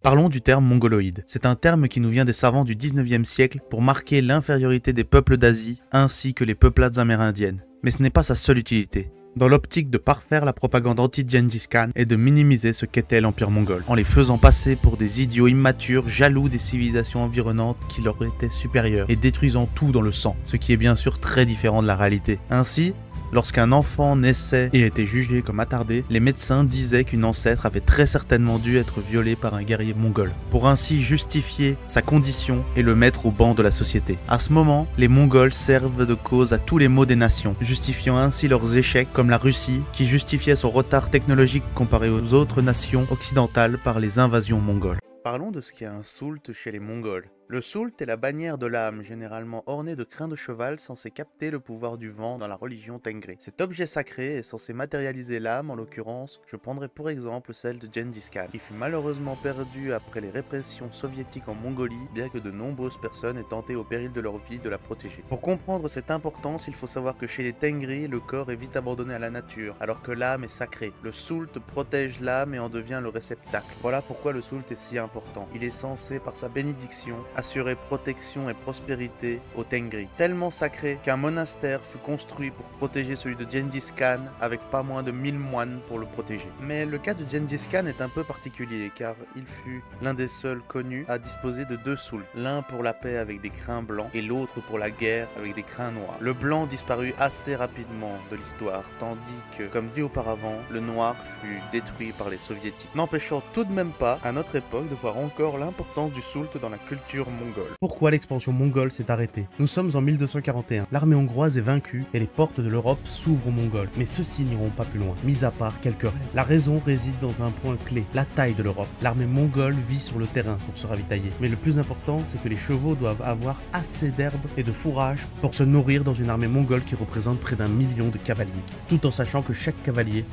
Parlons du terme mongoloïde. C'est un terme qui nous vient des savants du 19e siècle pour marquer l'infériorité des peuples d'Asie ainsi que les peuplades amérindiennes. Mais ce n'est pas sa seule utilité. Dans l'optique de parfaire la propagande anti-Gengis Khan et de minimiser ce qu'était l'Empire mongol, en les faisant passer pour des idiots immatures, jaloux des civilisations environnantes qui leur étaient supérieures et détruisant tout dans le sang, ce qui est bien sûr très différent de la réalité. Ainsi, lorsqu'un enfant naissait et était jugé comme attardé, les médecins disaient qu'une ancêtre avait très certainement dû être violée par un guerrier mongol, pour ainsi justifier sa condition et le mettre au banc de la société. À ce moment, les Mongols servent de cause à tous les maux des nations, justifiant ainsi leurs échecs, comme la Russie, qui justifiait son retard technologique comparé aux autres nations occidentales par les invasions mongoles. Parlons de ce qu'est un soult chez les Mongols. Le soult est la bannière de l'âme, généralement ornée de crins de cheval censé capter le pouvoir du vent dans la religion Tengri. Cet objet sacré est censé matérialiser l'âme, en l'occurrence, je prendrai pour exemple celle de Gengis Khan, qui fut malheureusement perdu après les répressions soviétiques en Mongolie, bien que de nombreuses personnes aient tenté au péril de leur vie de la protéger. Pour comprendre cette importance, il faut savoir que chez les Tengri, le corps est vite abandonné à la nature, alors que l'âme est sacrée. Le soult protège l'âme et en devient le réceptacle. Voilà pourquoi le soult est si important. Il est censé, par sa bénédiction, assurer protection et prospérité aux Tengri. Tellement sacré qu'un monastère fut construit pour protéger celui de Gengis Khan avec pas moins de 1000 moines pour le protéger. Mais le cas de Gengis Khan est un peu particulier car il fut l'un des seuls connus à disposer de deux soults. L'un pour la paix avec des crins blancs et l'autre pour la guerre avec des crins noirs. Le blanc disparut assez rapidement de l'histoire, tandis que, comme dit auparavant, le noir fut détruit par les soviétiques. N'empêchant tout de même pas, à notre époque, de voir encore l'importance du soult dans la culture mongole. Pourquoi l'expansion mongole s'est arrêtée? Nous sommes en 1241, l'armée hongroise est vaincue et les portes de l'Europe s'ouvrent aux Mongols. Mais ceux-ci n'iront pas plus loin, mis à part quelques règles. La raison réside dans un point clé, la taille de l'Europe. L'armée mongole vit sur le terrain pour se ravitailler. Mais le plus important, c'est que les chevaux doivent avoir assez d'herbe et de fourrage pour se nourrir dans une armée mongole qui représente près d'1 million de cavaliers. Tout en sachant que chaque cavalier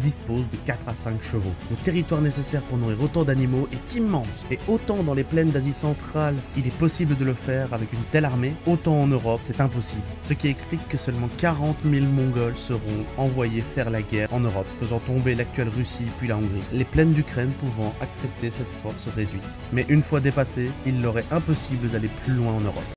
dispose de 4 à 5 chevaux. Le territoire nécessaire pour nourrir autant d'animaux est immense. Et autant dans les plaines d'Asie centrale, il est possible de le faire avec une telle armée, autant en Europe, c'est impossible. Ce qui explique que seulement 40 000 Mongols seront envoyés faire la guerre en Europe, faisant tomber l'actuelle Russie puis la Hongrie. Les plaines d'Ukraine pouvant accepter cette force réduite. Mais une fois dépassée, il leur est impossible d'aller plus loin en Europe.